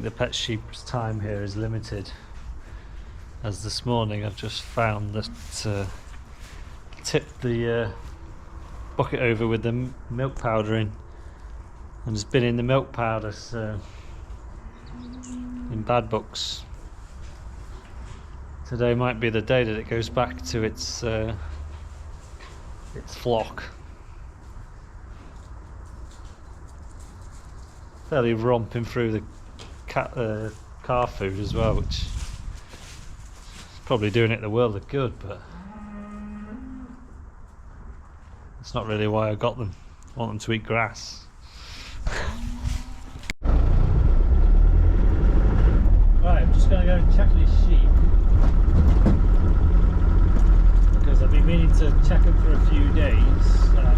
the pet sheep's time here is limited, as this morning I've just found that tipped the bucket over with the milk powder in, and it's been in the milk powder, so in bad books. Today might be the day that it goes back to its flock. Fairly romping through the calf food as well, which is probably doing it the world of good, but that's not really why I got them. I want them to eat grass. Right, I'm just going to go and check these sheep, because I've been meaning to check them for a few days, and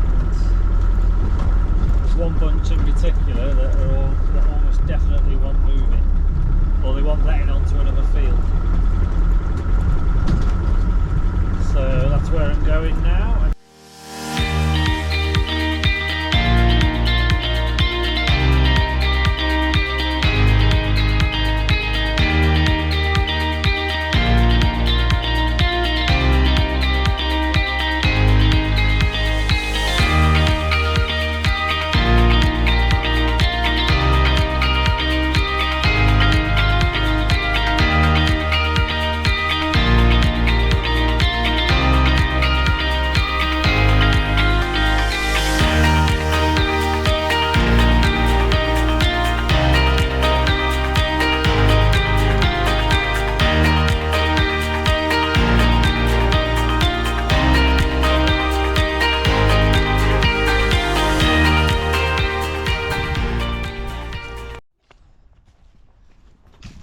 there's one bunch in particular that almost definitely want moving, or they want letting onto another field. So that's where I'm going now.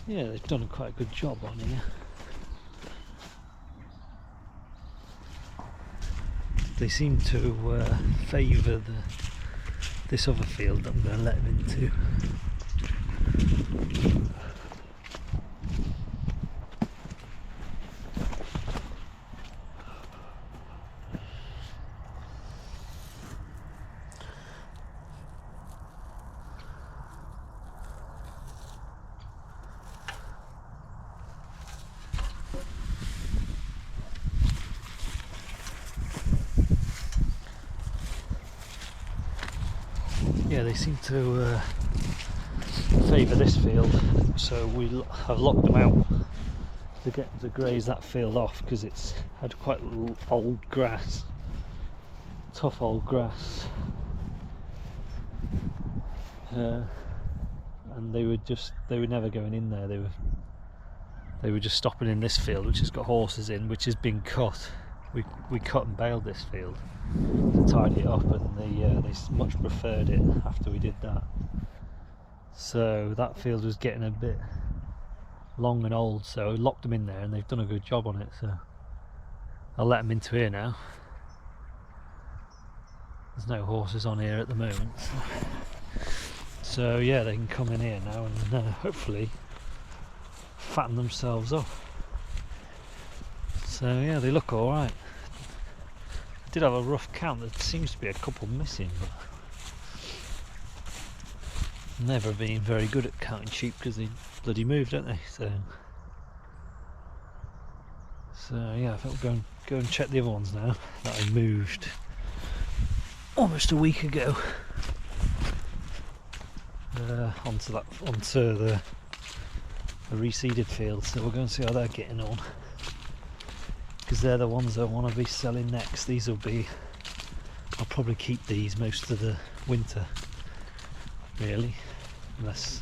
Yeah, they've done quite a good job on here. They seem to favour this other field that I'm going to let them into. Yeah, they seem to favour this field, so I've locked them out to get them to graze that field off, because it's had quite old grass, tough old grass, and they were never going in there. They were just stopping in this field, which has got horses in, which has been cut. We cut and baled this field to tidy it up, and they much preferred it after we did that. So that field was getting a bit long and old, so I locked them in there, and they've done a good job on it, so I'll let them into here now. There's no horses on here at the moment, so yeah, they can come in here now and hopefully fatten themselves up. So yeah, they look alright. I did have a rough count. There seems to be a couple missing, but never been very good at counting sheep because they bloody move, don't they? So yeah, I think we'll go and check the other ones now that I moved almost a week ago onto the reseeded field. So we'll go and see how they're getting on, because they're the ones I want to be selling next. I'll probably keep these most of the winter, really, unless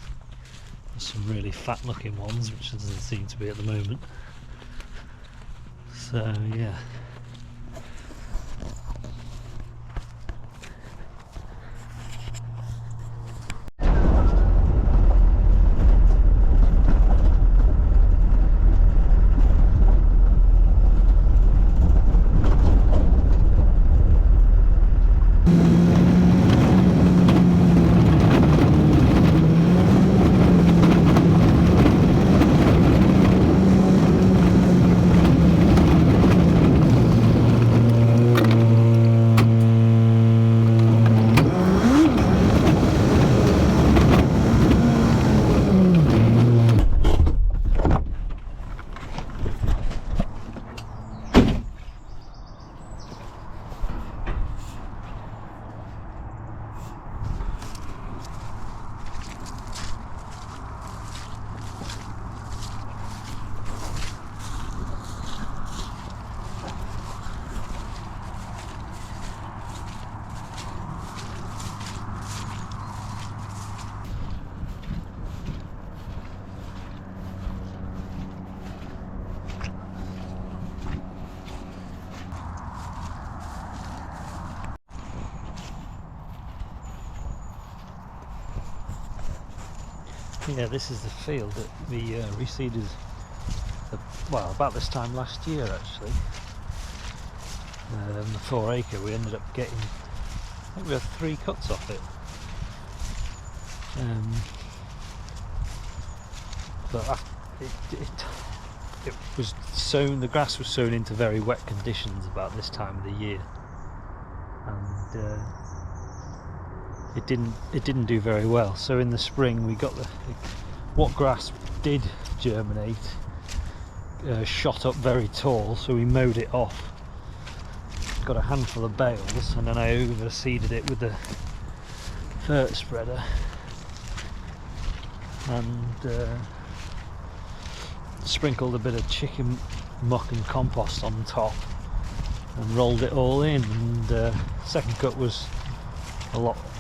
there's some really fat looking ones, which there doesn't seem to be at the moment. So yeah. Yeah, this is the field that we reseeded, well, about this time last year actually. The 4 acre, we ended up getting, I think we had 3 cuts off it. But it was sown, the grass was sown into very wet conditions about this time of the year, and it didn't do very well. So in the spring we got what grass did germinate shot up very tall, so we mowed it off, got a handful of bales, and then I overseeded it with the fert spreader and sprinkled a bit of chicken muck and compost on top and rolled it all in. And second cut was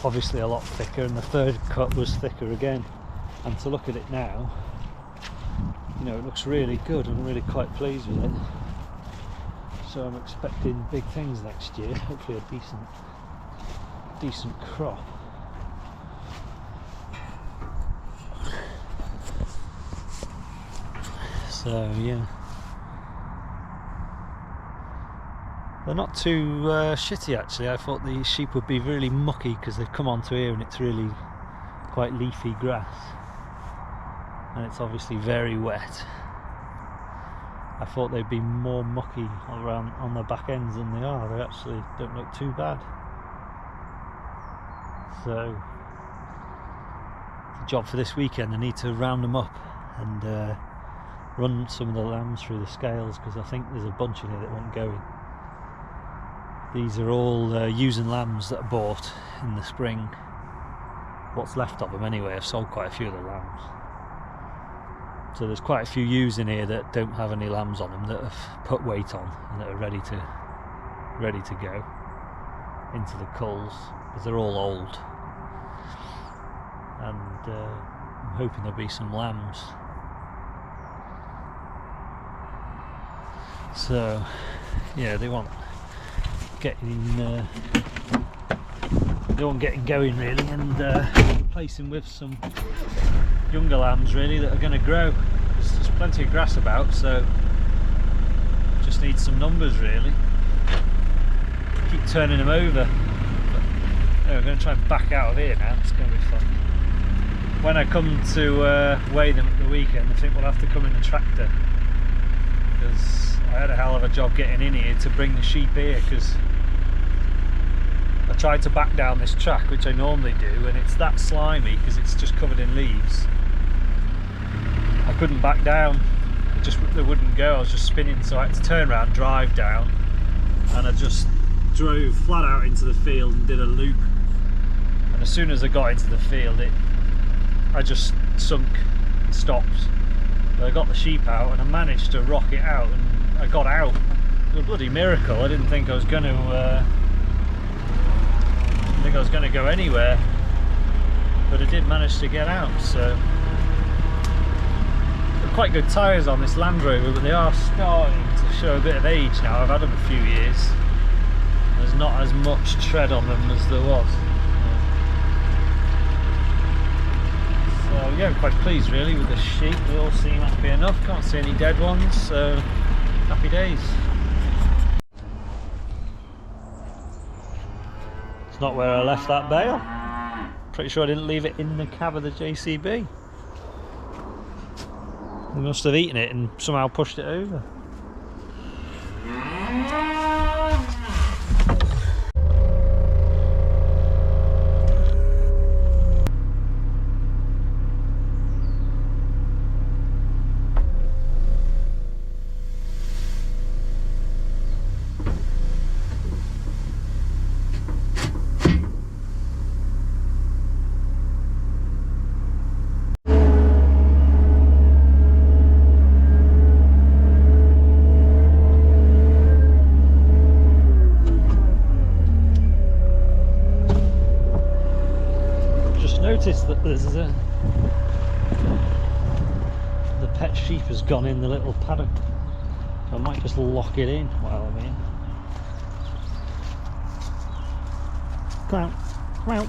obviously a lot thicker, and the third cut was thicker again. And to look at it now, you know, it looks really good. I'm really quite pleased with it. So I'm expecting big things next year, hopefully a decent crop. So yeah, they're not too shitty actually. I thought the sheep would be really mucky because they've come onto here and it's really quite leafy grass, and it's obviously very wet. I thought they'd be more mucky around on the back ends than they are. They actually don't look too bad. So the job for this weekend, I need to round them up and run some of the lambs through the scales, because I think there's a bunch in here that won't go in. These are all using lambs that are bought in the spring. What's left of them anyway. I've sold quite a few of the lambs. So there's quite a few ewes in here that don't have any lambs on them, that have put weight on and that are ready to go into the culls, because they're all old. And I'm hoping there'll be some lambs. So yeah, they want getting going really, and replacing with some younger lambs really that are going to grow. There's plenty of grass about, so just need some numbers really. Keep turning them over. But, we're going to try and back out of here now. It's going to be fun. When I come to weigh them at the weekend, I think we'll have to come in the tractor, because I had a hell of a job getting in here to bring the sheep here, because I tried to back down this track, which I normally do, and it's that slimy because it's just covered in leaves. I couldn't back down, they wouldn't go. I was just spinning, so I had to turn around, drive down, and I just drove flat out into the field and did a loop. And as soon as I got into the field, I just sunk and stopped. But I got the sheep out and I managed to rock it out, and I got out. It was a bloody miracle. I didn't think I was going to go anywhere, but I did manage to get out. So they're quite good tyres on this Land Rover, but they are starting to show a bit of age now. I've had them a few years. There's not as much tread on them as there was. So yeah, I'm quite pleased really with the sheep. They all seem happy enough. Can't see any dead ones, so happy days. It's not where I left that bale. Pretty sure I didn't leave it in the cab of the JCB. They must have eaten it and somehow pushed it over. Noticed that the pet sheep has gone in the little paddock, so I might just lock it in while I'm in. Come out, come out.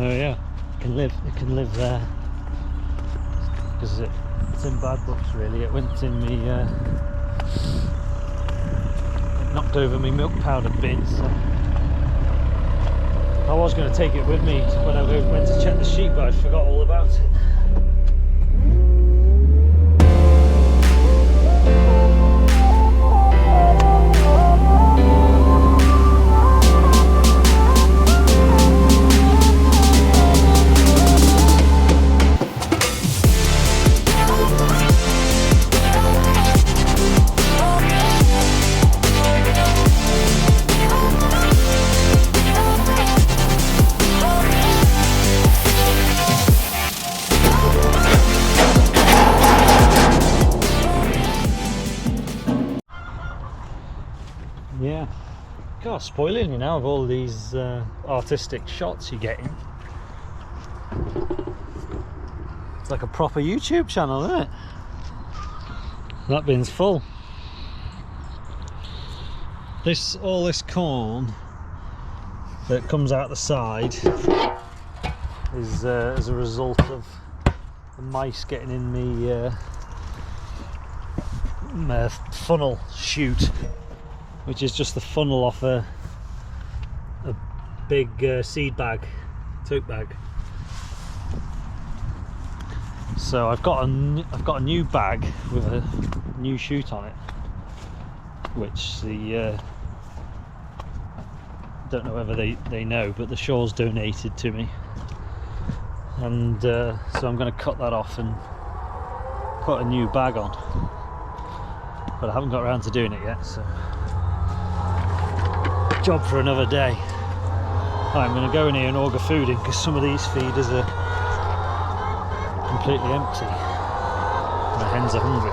Oh yeah, it can live there because it's in bad books really. It went in me, it knocked over me milk powder bin, so I was going to take it with me when I went to check the sheep, but I forgot all about it. Yeah, God, spoiling you now of all these artistic shots you're getting. It's like a proper YouTube channel, isn't it? That bin's full. All this corn that comes out the side is as a result of the mice getting in my funnel chute, which is just the funnel off a big seed bag, tote bag. So I've got a new bag with a new chute on it, which the don't know whether they know, but the Shores donated to me, and so I'm going to cut that off and put a new bag on, but I haven't got around to doing it yet, so job for another day. I'm going to go in here and auger food in, because some of these feeders are completely empty. My hens are hungry.